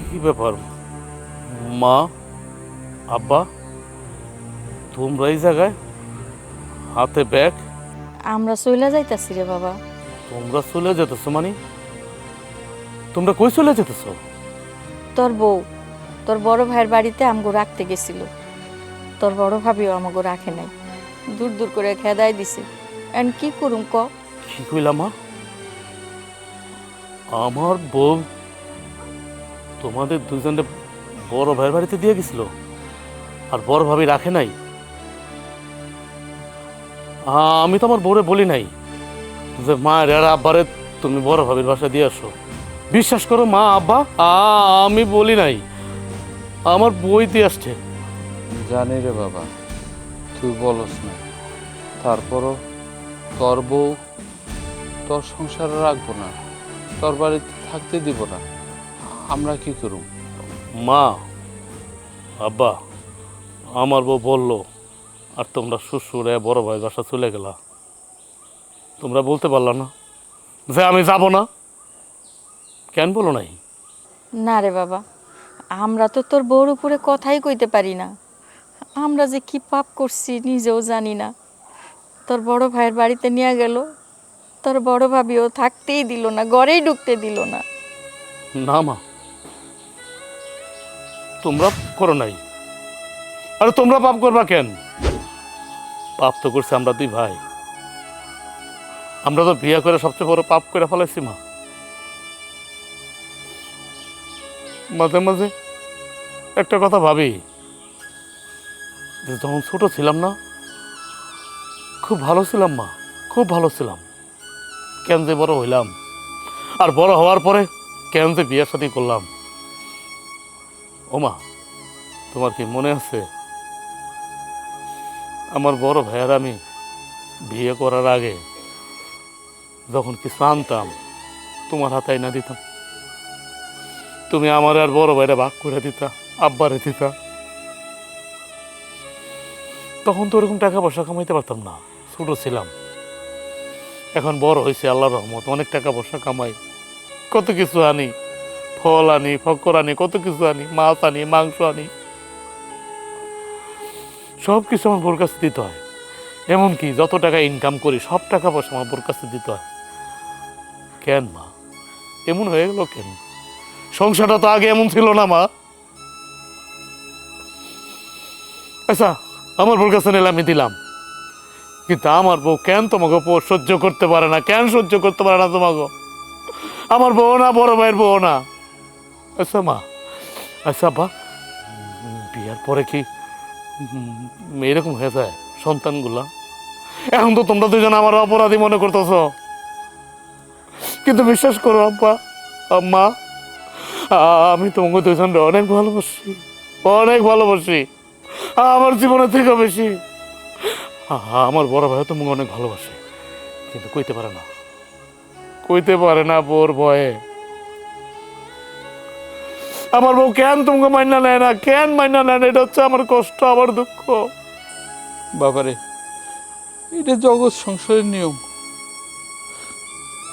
কি ব্যাপার মা, আব্বা, তোমরা এই জায়গায় হাতে ব্যাগ? আমরা চলে যাইতাছি রে বাবা। তোমরা চলে যেতেছো মানে? তোমরা কই চলে যেতেছো? তোর বউ তোর বড় ভাইয়ের বাড়িতে আমগো রাখতে গেছিল। তোর বড় ভাবিও আমাগো রাখে নাই, দূর দূর করে খেদাই দিছে। এন্ড কি করুম ক? কি কইলা মা? আমার বউ তোমাদের দুজনে বড় ভাইয়ের বাড়িতে দিয়ে গেছিল, আর বড় ভাবি রাখে নাই? আমি তো আমার বউরে বলি নাই যে মায়ের আর আব্বারে তুমি বড় ভাবির বাসায় দিয়ে আসো। বিশ্বাস করো মা, আব্বা, আমি বলি নাই, আমার বই দিয়ে আসছে। জানি রে বাবা, তুই বলস না, তারপরও তোর বউ তোর সংসারে রাখবো না, তোর বাড়িতে থাকতে দিব না, আমরা কি করুম? মা, আব্বা, আমার বউ বললো, আর তোমরা শ্বশুরে বড় ভাই বাসা চলে গেলা। তোমরা বলতে পারলা না যে আমি যাব না? কেন বলো নাই? না রে বাবা, আমরা তো তোর বউর উপরে কথাই কইতে পারি না। আমরা যে কি পাপ করছি নিজেও জানি না। তোর বড় ভাইয়ের বাড়িতে নিয়ে গেল, তোর বড় ভাবিও থাকতেই দিল না, ঘরেই ঢুকতে দিল না। না মা, তোমরা করো নাই। আরে তোমরা পাপ করবা কেন? পাপ তো করছে আমরা দুই ভাই। আমরা তো বিয়ে করে সবচেয়ে বড় পাপ করে ফেলাইছি মা। মাঝে মাঝে একটা কথা ভাবি, যে যখন ছোট ছিলাম না, খুব ভালো ছিলাম মা, খুব ভালো ছিলাম। কেন যে বড় হইলাম, আর বড় হওয়ার পরে কেন যে বিয়ের সাথে করলাম। ও মা, তোমার কি মনে আছে আমার বড় ভাইয়ের আমি বিয়ে করার আগে যখন কিছু আনতাম তোমার হাতে না দিতাম, তুমি আমার আর বড় ভাইরা ভাগ করে দিতা, আব্বারে দিতা। তখন তো ওরকম টাকা পয়সা কামাইতে পারতাম না, ছোট ছিলাম। এখন বড় হয়েছে, আল্লাহর রহমত, অনেক টাকা পয়সা কামাই, কত কিছু আনি, ফল আনি, ফক্কর আনি, কত কিছু আনি, মাছ আনি, মাংস আনি, সব কিছু আমার বোর কাছে দিতে হয়। এমনকি যত টাকা ইনকাম করি সব টাকা পয়সা আমার বোর কাছে দিতে হয়। কেন মা এমন হয়ে গেল কেন? সংসারটা তো আগে এমন ছিল না মা। আচ্ছা আমার বউর কাছে নিলে আমি দিলাম, কিন্তু আমার বউ কেন তোমাকে সহ্য করতে পারে না? কেন সহ্য করতে পারে না তোমাকে? আমার বউ না, বড় ভাইয়ের বউ না। আচ্ছা মা, আচ্ছা আব্বা, বিয়ার পরে কি এরকম হয়ে যায় সন্তানগুলা? এখন তো তোমরা দুজন আমার অপরাধী মনে করতেছ, কিন্তু বিশ্বাস করো আব্বা আম্মা, আমি তোমাকে দুজনকে অনেক ভালোবাসি, অনেক ভালোবাসি, আমার জীবনের থেকে বেশি। আমার বড় ভাই তোমাকে অনেক ভালোবাসে, কিন্তু কইতে পারে না, কইতে পারে না বোর ভয়ে। আমার বউ কেন তোমাকে মাইনা নেয় না, কেন মাইনা নেয় না? এটা হচ্ছে আমার কষ্ট, আমার দুঃখ। বাবারে, এটা জগৎ সংসারের নিয়ম।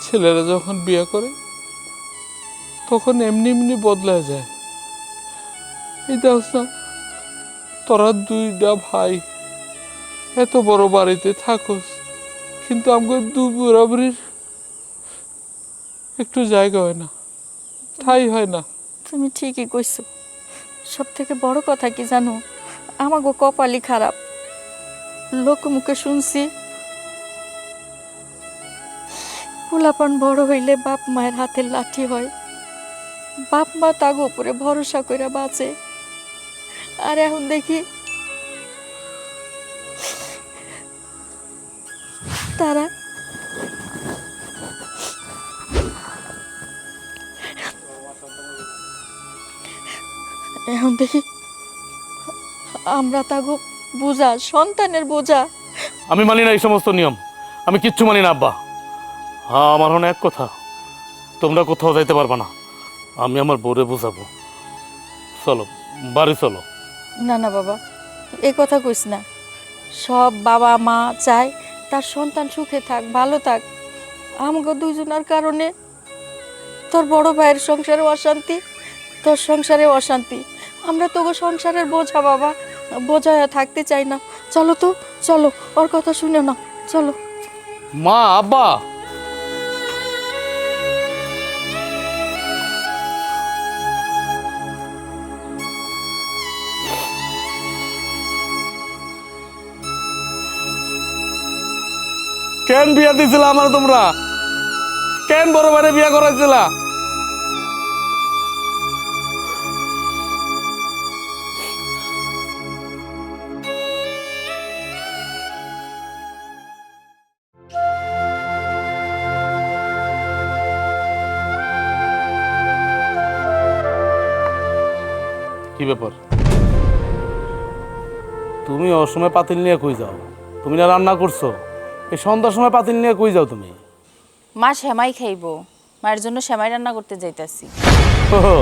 ছেলেরা যখন বিয়ে করে তখন এমনি এমনি বদলা যায়। এই দেখছ না, তোরা দুইটা ভাই এত বড় বাড়িতে থাকোস, কিন্তু আমাকে দু বরাবরের একটু জায়গা হয় না, ঠাই হয় না। তুমি ঠিকই কইছো। সব থেকে বড় কথা কি জানো, আমাগো কপালই খারাপ। লোকমুখে শুনছি পোলাপান বড় হইলে বাপ মায়ের হাতের লাঠি হয়, বাপ মা তাগো উপরে ভরসা কইরা বাঁচে। আর এখন দেখি তারা এখন দেখি আমরা তাগো বোঝা, সন্তানের বোঝা। আমি মানি না এই সমস্ত নিয়ম, আমি কিচ্ছু মানি না আব্বা। হ্যাঁ, আমার মনে এক কথা, তোমরা কোথাও যাইতে পারবা না, আমি আমার বউরে বুঝাবো। চলো বাড়ি চলো। না না বাবা, এ কথা কইস না। সব বাবা মা চায় তার সন্তান সুখে থাক, ভালো থাক। আমাকে দুজনের কারণে তোর বড় ভাইয়ের সংসারে অশান্তি, তোর সংসারে অশান্তি। আমরা তোকে সংসারের বোঝা বাবা, বোঝা হয়ে থাকতে চাই না। চলো তো, চলো, ওর কথা শুনে না, চলো। মা, আব্বা, কেন বিয়া দিছিল আমার তোমরা? কেন বড় ভাইরে বিয়া করাইছিলা? কি ব্যাপার? তুমি অসময় পাতিল নিয়ে কই যাও? তুমি না রান্না করছো? এই সন্ধ্যার সময় পাতিল নিয়ে কই যাও তুমি? মা সেমাই খাইবো, মায়ের জন্য সেমাই রান্না করতে যাইতাছি। ওহো,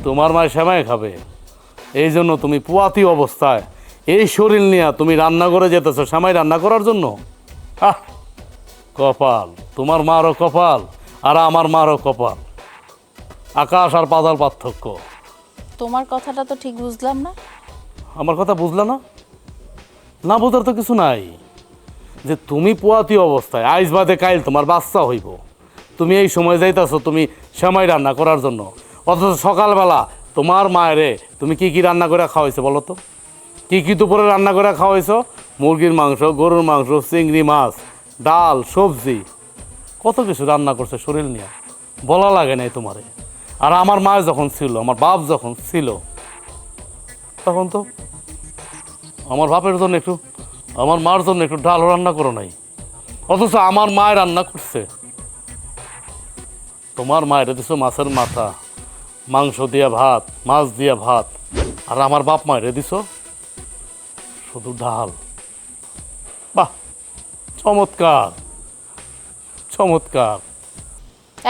তোমার মায়ের সেমাই খাবে, এই জন্য তুমি পুয়াতি অবস্থায় এই শরীর নিয়ে তুমি রান্না করে যেতেছো সেমাই রান্না করার জন্য? আহ, কপাল, তোমার মারও কপাল আর আমার মারও কপাল, আকাশ আর পাতাল পার্থক্য। তোমার কথাটা তো ঠিক বুঝলাম না। আমার কথা বুঝলা না? না বোঝার তো কিছু নাই, যে তুমি পোয়াতি অবস্থায় আইস বাদে কাইল তোমার বাচ্চা হইব, তুমি এই সময় যাইতাছো তুমি সেমাই রান্না করার জন্য, অথচ সকালবেলা তোমার মায়েরে তুমি কি কি রান্না করে খাওয়াইছো বলো তো? কি কি দুপুরে রান্না করে খাওয়াইছো? মুরগির মাংস, গরুর মাংস, চিংড়ি মাছ, ডাল, সবজি, কত কিছু রান্না করছে শরীর নিয়ে, বলা লাগে নাই তোমারে। আর আমার মা যখন ছিল, আমার বাপ যখন ছিল, তখন তো আমার বাপের জন্য একটু, আমার মার জন্য একটু ডাল রান্না করো নাই, অথচ আমার মায়ের রান্না করছে। তোমার মায়ের দিছো মাছের মাথা, মাংস দিয়া ভাত, মাছ দিয়া ভাত, আর আমার বাপ মায়ের দিছো শুধু ডাল। বাহ, চমৎকার, চমৎকার।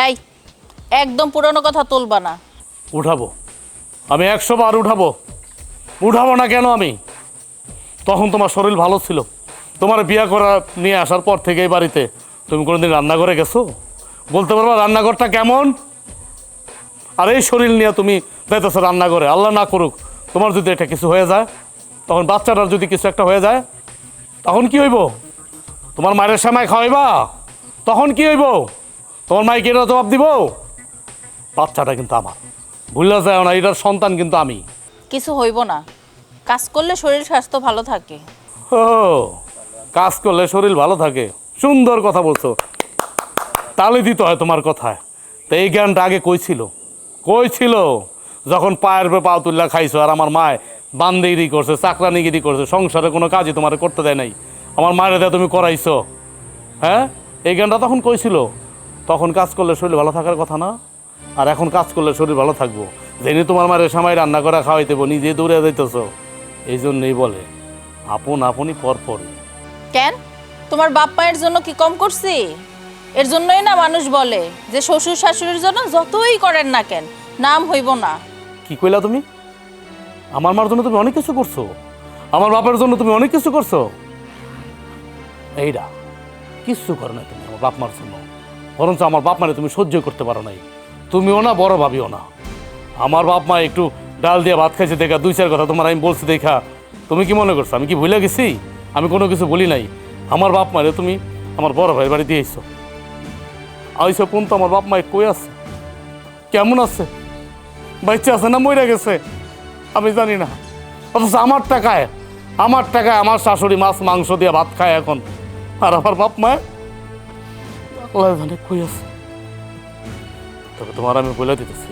এই একদম পুরনো কথা তুলবা না। উঠাবো, আমি 100 বার উঠাবো। উঠাবো না কেন? আমি তখন তোমার শরীর ভালো ছিল, তোমার বিয়ে করা নিয়ে আসার পর থেকে এই বাড়িতে তুমি কোনোদিন রান্নাঘরে গেছো? বলতে পারবা রান্নাঘরটা কেমন? আর এই শরীর নিয়ে তুমি যাইতেছো রান্নাঘরে, আল্লাহ না করুক তোমার যদি এটা কিছু হয়ে যায়, তখন বাচ্চাটার যদি কিছু একটা হয়ে যায়, তখন কি হইব? তোমার মায়ের সেমাই খাওয়াইবা, তখন কি হইব? তোমার মাইকে এটা জবাব দিব? বাচ্চাটা কিন্তু আমার, ভুলে যায় না, এটার সন্তান কিন্তু আমি। কিছু হইব না, কাজ করলে শরীর স্বাস্থ্য ভালো থাকে। ও, কাজ করলে শরীর ভালো থাকে, সুন্দর কথা বলছো। তালে দিতে হয় তোমার কথায়। তো এই জ্ঞানটা আগে কই ছিল? যখন পায়ের পে পা তুল্লা খাইছো আর আমার মায় বান্দিগিরি করছে, চাকরানিগিরি করছে, সংসারে কোনো কাজই তোমার করতে দেয় নাই, আমার মায়ের দেয় তুমি করাইছো। হ্যাঁ, এই জ্ঞানটা তখন কই ছিল? তখন কাজ করলে শরীর ভালো থাকার কথা না? আর এখন কাজ করলে শরীর ভালো থাকবো, যেনি তোমার মায়ের সময় রান্না করা খাওয়াইতে নিজে দৌড়ে যাইতেছ। এই জন্যই বলে আপন আপনই পর পরই। কেন, তোমার বাপ মায়ের জন্য কি কম করছি? এর জন্যই না মানুষ বলে যে শ্বশুর শাশুড়ির জন্য যতই করেন না কেন, নাম হইব না। কি কইলা তুমি? আমার মার জন্য তুমি অনেক কিছু করছো, আমার বাপের জন্য তুমি অনেক কিছু করছো। এইটা কিচ্ছু করো না তুমি আমার বাপ মার জন্য, বরঞ্চ আমার বাপ মারে তুমি সহ্য করতে পারো নাই। তুমিও না, বড় ভাবিও না। আমার বাপ মা একটু ডাল দিয়ে ভাত খাইছে দেখা, দুই চার কথা তোমার আমি বলছি দেখা তুমি কি মনে করছো আমি কি ভুলে গেছি? আমি কোনো কিছু বলি নাই। আমার বাপ মারে তুমি আমার বড় ভাইয়ের বাড়ি দিয়েছো। আইসো কোন তো আমার বাপ মায় কই আছে, কেমন আছে, বাচ্চা আছে না মরে গেছে আমি জানি না। অথচ আমার টাকায় আমার শাশুড়ি মাছ মাংস দিয়ে ভাত খায় এখন, আর আমার বাপ মায় আল্লাহ জানে কই আছে। তবে তোমার আমি বলে দিতেছি,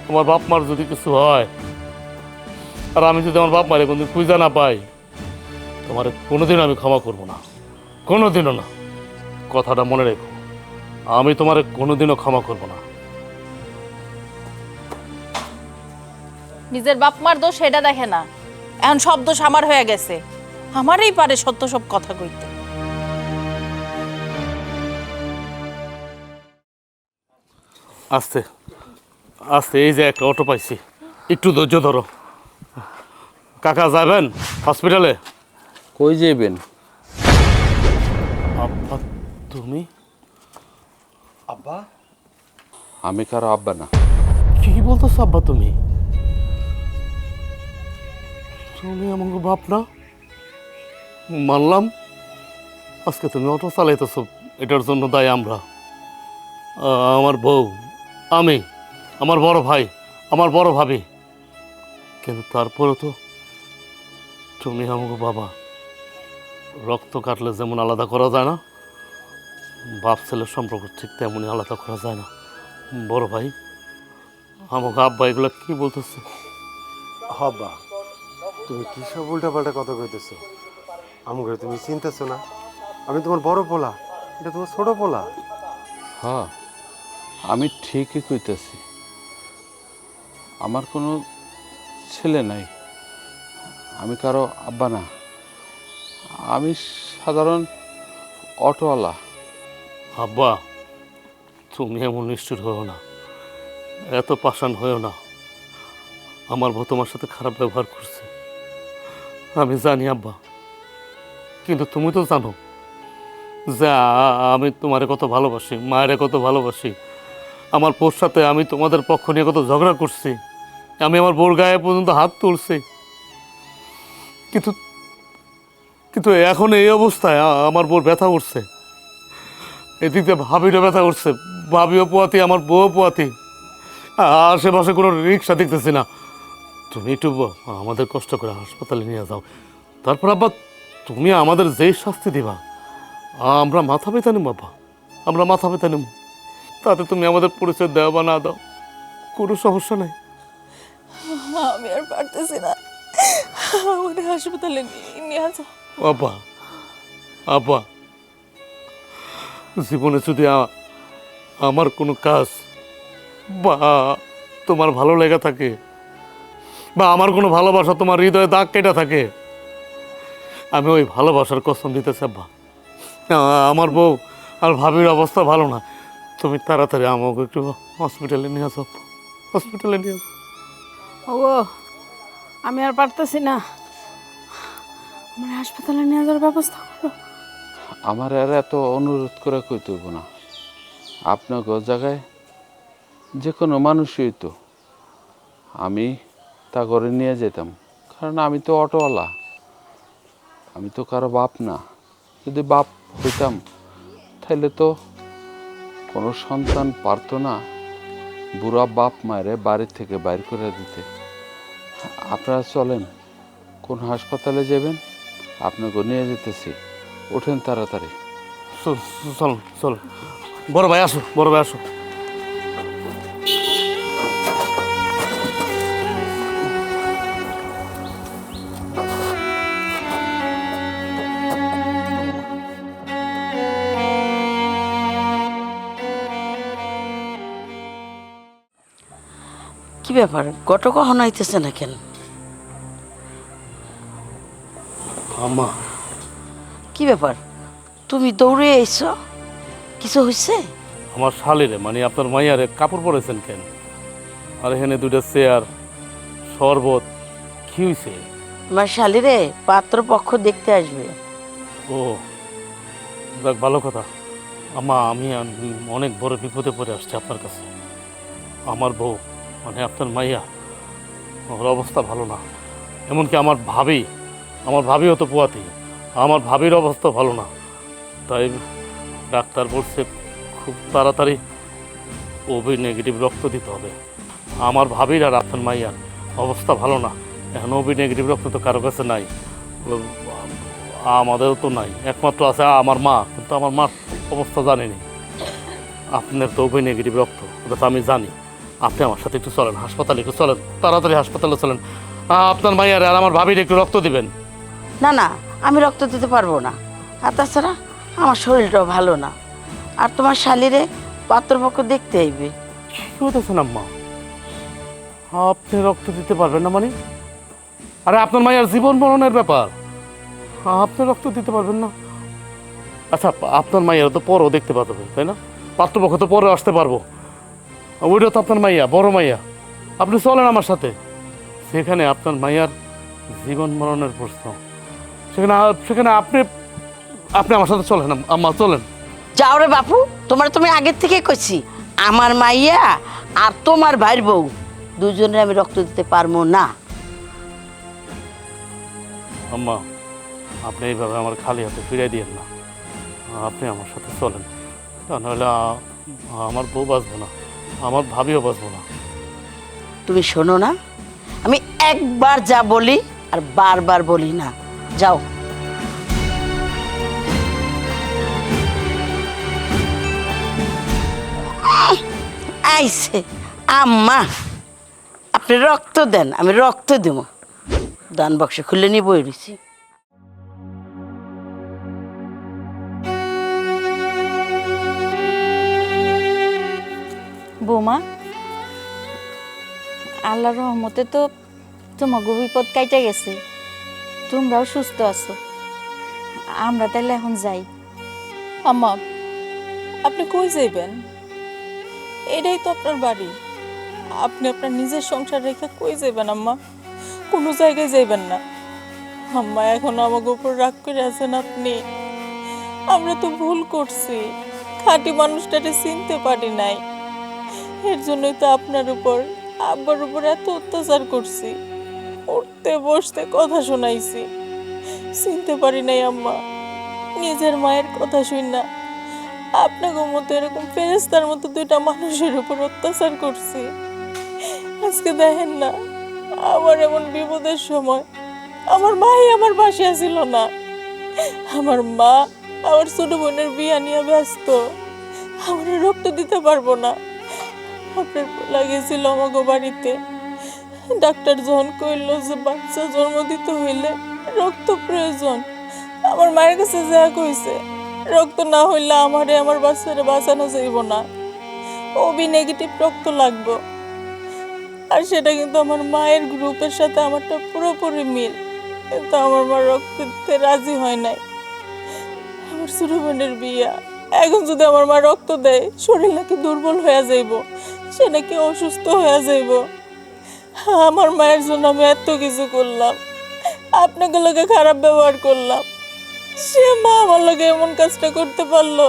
তোমার বাপ মার যদি কিছু হয় আর আমি যদি আমার বাপ মারে কোনদিন খুঁজে না পাই, তোমার কোনোদিন আমি ক্ষমা করবো না, কোনোদিনও না। কথাটা মনে রেখো, আমি তোমার কোনোদিনও ক্ষমা করবো না। নিজের বাপ মার দোষ সেটা দেখে না, এখন সব দোষ আমার হয়ে গেছে। আমারই পারে সত্য সব কথা কইতে। আস্তে আস্তে, এই যে একটা অটো পাইছি, একটু ধৈর্য ধরো। কাকা যাবেন হসপিটালে? কই যাইবেন? আব্বা তুমি? আব্বা? আমি কারো আব্বা না। কি বলতেছো আব্বা তুমি? তুমি আমাকে বাপ না? মানলাম আজকে তুমি অটো চালাইতেছো, এটার জন্য দায়ী আমরা, আমার বউ, আমি, আমার বড় ভাই, আমার বড় ভাবি। কিন্তু তারপরে তো তুমি আমাকে বাবা। রক্ত কাটলে যেমন আলাদা করা যায় না, বাপ ছেলের সম্পর্ক ঠিক তেমনই আলাদা করা যায় না। বড় ভাই, আমাকে আব্বা এগুলো কি বলতেছে? আব্বা, তুমি কি সব উল্টাপাল্টা কথা কইতেছো? আমাকে তুমি চিনতেছো না? আমি তোমার বড় পোলা, এটা তোমার ছোট পোলা। হ্যাঁ, আমি ঠিকই কইতেছি। আমার কোনো ছেলে নাই, আমি কারো আব্বা না। আমি সাধারণ অটোওয়ালা। আব্বা, তুমি এমন নিষ্ঠুর হয়েও না, এত পাষাণ হয়েও না। আমার বউ তোমার সাথে খারাপ ব্যবহার করছে, আমি জানি আব্বা। কিন্তু তুমি তো জানো যে আমি তোমারে কত ভালোবাসি, মায়েরে কত ভালোবাসি। আমার বউর সাথে আমি তোমাদের পক্ষ নিয়ে কত ঝগড়া করছি, আমি আমার বউর গায়ে পর্যন্ত হাত তুলছি। কিন্তু কিন্তু এখন এই অবস্থায় আমার বউর ব্যথা উঠছে, এদিকে ভাবিরও ব্যথা উঠছে, ভাবিও পোয়াতি, আমার বউও পোয়াতি। আশেপাশে কোনো রিক্সা দেখতেছি না। তুমি একটু আমাদের কষ্ট করে হাসপাতালে নিয়ে যাও, তারপর আব্বা তুমি আমাদের যেই শাস্তি দিবা আমরা মাথা ব্যথা নেব বাবা, আমরা মাথা ব্যথা নেব। তাতে তুমি আমাদের পরিচয় দাও বা না দাও, কোনো সমস্যা নেই। আমি আর পারতেছি না, আমাদের হাসপাতালে নিয়ে যাও। আব্বা, আব্বা, জীবনে যদি আমার কোনো কাজ বা তোমার ভালো লেগে থাকে, বা আমার কোনো ভালোবাসা তোমার হৃদয়ে দাগ কেটে থাকে, আমি ওই ভালোবাসার কসম দিতেছি আব্বা। আমার বউ আর ভাবির অবস্থা ভালো না, তুমি তাড়াতাড়ি আমাকে একটু হসপিটালে নিয়ে আসো, হসপিটালে নিয়ে আসো। ও, আমি আর পারতেছি না, আমার হাসপাতালে নিয়ে যাওয়ার ব্যবস্থা করো। আমার আর এত অনুরোধ করে কইতে হইব না। আপনাকে জায়গায় যে কোনো মানুষই তো আমি তা করে নিয়ে যেতাম, কারণ আমি তো অটোওয়ালা, আমি তো কারো বাপ না। যদি বাপ হইতাম তাহলে তো কোনো সন্তান পারতো না বুড়া বাপ মায়েরে বাড়ি থেকে বাইর করে দিতে। আপনারা চলেন, কোন হাসপাতালে যাবেন আপনাকে নিয়ে যেতেছি, ওঠেন তাড়াতাড়ি। চল চল, বড় ভাই আসো, বড় ভাই আসো। কি ব্যাপার, গট কখন হইতেছে না কেন? আম্মা, কি ব্যাপার, তুমি দৌড়ে আইছো? কিছু হয়েছে? আমার শালিরে মানে আপনার মাইয়ারে কাপড় পরেছেন কেন? আর এখানে দুইটা চেয়ার, শরবত, কি হয়েছে? তোমার শালিরে পাত্রপক্ষ দেখতে আসবে। ও দেখ, ভালো কথা। আম্মা, আমি অনেক বড় বিপদে পড়ে আসছি আপনার কাছে। আমার বউ মানে আপনার মাইয়া, ওর অবস্থা ভালো না। এমনকি আমার ভাবিও তো পোয়াতি, আমার ভাবির অবস্থা ভালো না। তাই ডাক্তার বলছে খুব তাড়াতাড়ি ওবি নেগেটিভ রক্ত দিতে হবে। আমার ভাবির আর আপনার মাইয়ার অবস্থা ভালো না। এখন ওবি নেগেটিভ রক্ত তো কারো কাছে নাই, আমাদেরও তো নাই, একমাত্র আছে আমার মা। কিন্তু আমার মার অবস্থা জানিনি। আপনার তো ওবি নেগেটিভ রক্ত, ওটা তো আমি জানি। আপনি আমার সাথে একটু চলেন হাসপাতালে, একটু চলেন, তাড়াতাড়ি হাসপাতালে চলেন। আপনার মাইয়ার আর আমার ভাবির একটু রক্ত দিবেন। না না, আমি রক্ত দিতে পারবো না। আর তাছাড়া আমার শরীরটাও ভালো না। আর তোমার শালিরে পাত্রপক্ষ দেখতে আইবে। কি বলতেছেন আম্মা? আপনি রক্ত দিতে পারবেন না মানে? আরে আপনার মায়ের জীবন মরণের ব্যাপার, আপনি রক্ত দিতে পারবেন না? আচ্ছা, আপনার মাইয়ার তো পরেও দেখতে পারবে, তাই না? পাত্রপক্ষ তো পরে আসতে পারবো। ওইটা তো আপনার মাইয়া, বড় মাইয়া। আপনি চলেন আমার সাথে, সেখানে আপনার মাইয়ার জীবন মরণের প্রশ্ন। সেখানে আপনি আমার সাথে চলেন আম্মা, চলেন। যাও রে বাপু, তুমি আগের থেকে কইছি আমার মাইয়া আর তোমার ভাইয়ের বউ দুজনের আমি রক্ত দিতে পারবো না। আম্মা, আপনি এইভাবে আমার খালি হাতে ফিরিয়ে দিয়েন না। আপনি আমার সাথে চলেন, তা নাহলে আমার বউ বাঁচবো না, আমার ভাবিও বাঁচবো না। তুমি শোনো না, আমি একবার যা বলি আর বারবার বলি না। যাও। আইছে আম্মা, আপনি রক্ত দেন, আমি রক্ত দেব। দান বক্স খুলে নিয়ে বই রয়েছি। বৌমা, আল্লাহর রহমতে তো তোমাকে বিপদ কাইটা গেছে, তোমরাও সুস্থ আছো। আমরা তাইলে এখন যাই। আম্মা, আপনি কই যাইবেন? এটাই তো আপনার বাড়ি। আপনি আপনার নিজের সংসার রেখে কই যাইবেন আম্মা? কোনো জায়গায় যাইবেন না। আম্মা, এখন আমাকে উপর রাগ করে আছেন আপনি। আমরা তো ভুল করছি, খাঁটি মানুষটাকে চিনতে পারি নাই। এর জন্যই তো আপনার উপর, আব্বার উপর এত অত্যাচার করছি, উঠতে বসতে কথা শোনাইছি। চিনতে পারি নাই আম্মা। নিজের মায়ের কথা শুন না আপনাকে মতো এরকম ফেরেস্তার মতো দুইটা মানুষের উপর অত্যাচার করছি। আজকে দেখেন না, আমার এমন বিপদের সময় আমার মাই আমার পাশে ছিল না। আমার মা আমার ছোট বোনের বিয়া নিয়ে ব্যস্ত, আমার রক্ত দিতে পারবো না। আপনার লাগেছিল আমাকে বাড়িতে, ডাক্তার যখন কইল যে বাচ্চা জন্ম দিতে হইলে রক্ত প্রয়োজন, আমার মায়ের কাছে যা কইছে রক্ত না হইলে আমারে আমার বাচ্চারে বাঁচানো যাইব না, ওবি নেগেটিভ রক্ত লাগবে। আর সেটা কিন্তু আমার মায়ের গ্রুপের সাথে আমারটা পুরোপুরি মিল, কিন্তু আমার মা রক্ত দিতে রাজি হয় নাই। আমার ছোট বোনের বিয়া, এখন যদি আমার মা রক্ত দেয় শরীর নাকি দুর্বল হয়ে যাইব, সে নাকি অসুস্থ হয়ে যাইব। আমার মায়ের জন্য আমি এত কিছু করলাম, আপনাকে লোকে খারাপ ব্যবহার করলাম, সে মা আমার লোকে এমন কাজটা করতে পারলো।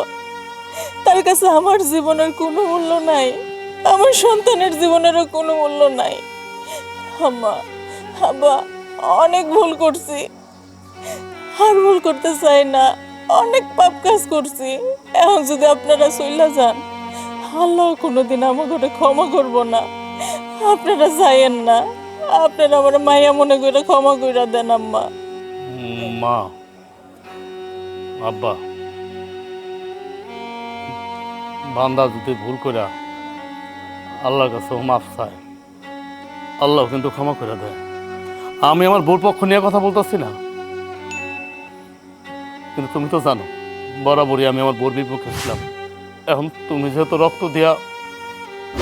তার কাছে আমার জীবনের কোনো মূল্য নাই, আমার সন্তানের জীবনেরও কোনো মূল্য নাই। আব্বা, অনেক ভুল করছি, আর ভুল করতে চাই না, অনেক পাপ কাজ করছি। এখন যদি আপনারা চইলা যান আল্লাহ কোনোদিন আমাকে ক্ষমা করব না। আপনারা যাইয়েন না, আপনারা আমার মাইয়া মনে করে ক্ষমা করে দেন আম্মা। মা, আব্বা, বান্দা যদি ভুল করে আল্লাহর কাছে মাফ চায়, আল্লাহ কিন্তু ক্ষমা করে দেয়। আমি আমার বোর পক্ষ নিয়ে কথা বলতেছি না, কিন্তু তুমি তো জানো বরাবরই আমি আমার বোর বিপক্ষে ছিলাম। এখন তুমি যেহেতু রক্ত দিয়া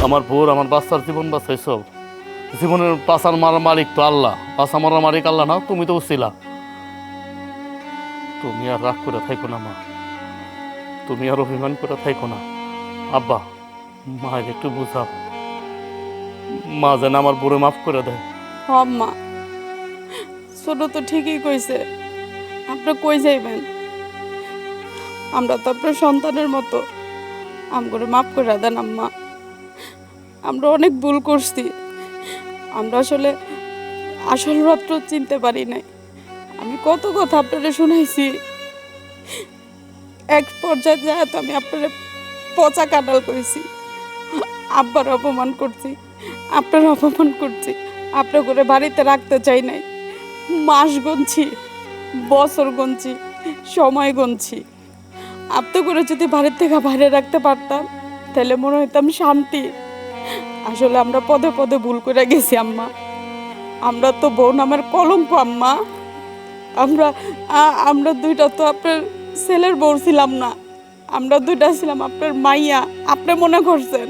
আমার বোর, আমার বাচ্চার জীবন বাঁচাইছ, জীবনের পাশার মারার মালিক তো আল্লাহ, পাশা মারার মালিক আল্লাহ না, তুমি তো ছিলা। তুমি আর রাগ করে থাইকো না মা, তুমি আর অভিমান করে থাইকো না। আব্বা, মায়ের একটু বুঝাও, মা যেন আমার বুড়ো মাফ করে দেয়। আম্মা, ছোট তো ঠিকই কইছে, আপনারা কই যাইবেন? আমরা তো আপনার সন্তানের মতো, আমগরে মাফ করে দেন আম্মা। আমরা অনেক ভুল করছি, আমরা আসলে আসল রত্ন চিনতে পারি নাই। আমি কত কথা আপনারা শুনাইছি, এক পর্যায়ে যায় তো আমি আপনারা পচা কাটাল করেছি, আব্বার অপমান করছি, আপনার অপমান করছি, আপনার করে বাড়িতে রাখতে চাই নাই। মাস গুনছি, বছর গুনছি, সময় গুনছি। আপনি করে যদি বাড়ির থেকে বাইরে রাখতে পারতাম তাহলে মনে হইতাম শান্তি। আসলে আমরা পদে পদে ভুল করে গেছি আম্মা। আমরা তো বোন আমার কলঙ্ক আম্মা। আমরা দুইটা তো আপনার ছেলের বউ ছিলাম না, আমরা দুইটা ছিলাম আপনার মাইয়া, আপনি মনে করছেন।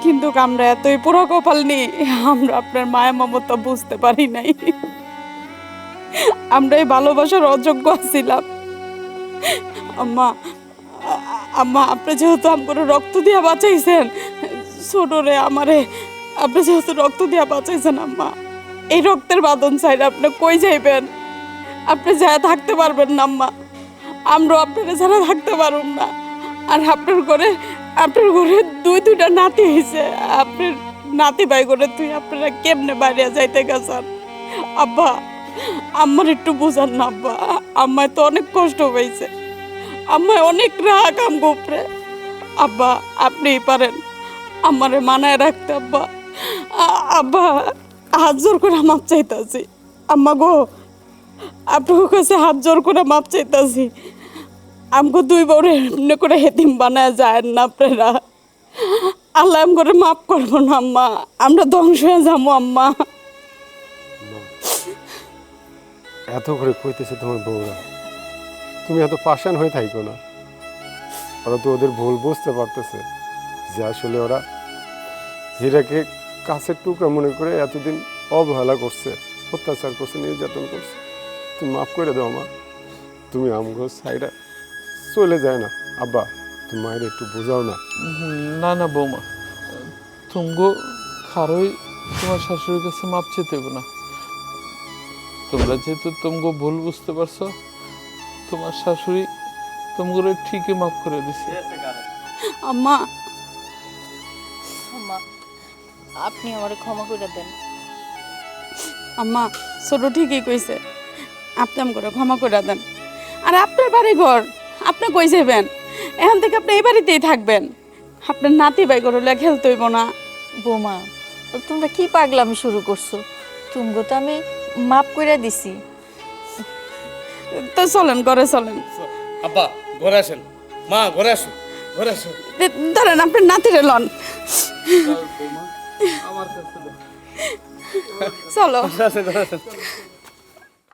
কিন্তু আমরা এতই পুরো কপাল নেই, আমরা আপনার মায়া মমতা বুঝতে পারি নাই। আমরা এই ভালোবাসার অযোগ্য ছিলাম আম্মা। আম্মা, আপনি যেহেতু আমার রক্ত দিয়া বাঁচাইছেন ছোট রে আমারে, আপনি যেহেতু রক্ত দিয়া বাঁচাইছেন আম্মা, এই রক্তের বাঁধন চাইলে আপনি কই যাইবেন? আপনি যা থাকতে পারবেন না আম্মা, আমরাও আপনারা ছাড়া থাকতে পারুম না। আর আপনার ঘরে দুইটা নাতি হয়েছে, আপনার নাতি ভাই করে তুই আপনারা কেমনে বাইরে যাইতে গেছেন? আব্বা, আমার একটু বুঝান না আব্বা, আম্মায় তো অনেক কষ্ট হয়েছে, আম্মায় অনেক রাগ আমগো উপরে। আব্বা, আপনিই পারেন আমারে মানায় রাখতে আব্বা। আব্বা, হাত জোর করে মাপ চাইতাছি আম্মা গো, আপনার কাছে হাত জোর করে মাপ চাইতাছি। আমগো দুই বউরে এমনি করে হেতিম বানায় যায় না আপনারা। আল্লাহ আম করে মাফ করবো না আম্মা, আমরা ধ্বংস হয়ে যাবো আম্মা। এত করে কইতেছে তোমার বউরা, তুমি এত পাষাণ হয়ে থাইকো না। ওরা তো ওদের ভুল বুঝতে পারতেছে যে আসলে ওরা হীরাকে কাছের টুকরা মনে করে এতদিন অবহেলা করছে, অত্যাচার করছে, নির্যাতন করছে। তুমি মাফ করে দাও মা, তুমি আমগো সাইডে চলে যায় না। আব্বা, তুমি মায়ের একটু বোঝাও না। না না বৌমা, তুমগো খারই তোমার শাশুড়ির কাছে মাপ চেতে হবে না। তোমরা যেহেতু তুমগো ভুল বুঝতে পারছো, তোমার শাশুড়ি তুমগুলো ঠিকই মাফ করে দিছে। আম্মা, আম্মা, আপনি আমারে ক্ষমা করে দেন। আম্মা, ছোট ঠিকই কইছে, আপনি আম করে ক্ষমা করে দেন। আর আপনার বাড়ি ঘর, আপনি কই যাবেন? এখন থেকে আপনি এই বাড়িতেই থাকবেন, আপনার নাতি ভাই ঘরে খেলতে হইব না। বৌমা, তোমরা কি পাগলামি শুরু করছো? তুমগো তো আমি মাপ করে দিছি। তো চলেন, ঘরে চলেন। আব্বা, ঘরে আসেন। মা, ঘরে আসো, ঘরে আসো। ধরেন আপনার নাতিরে লন, চলো। ঘরে আসেন, ঘরে আসেন।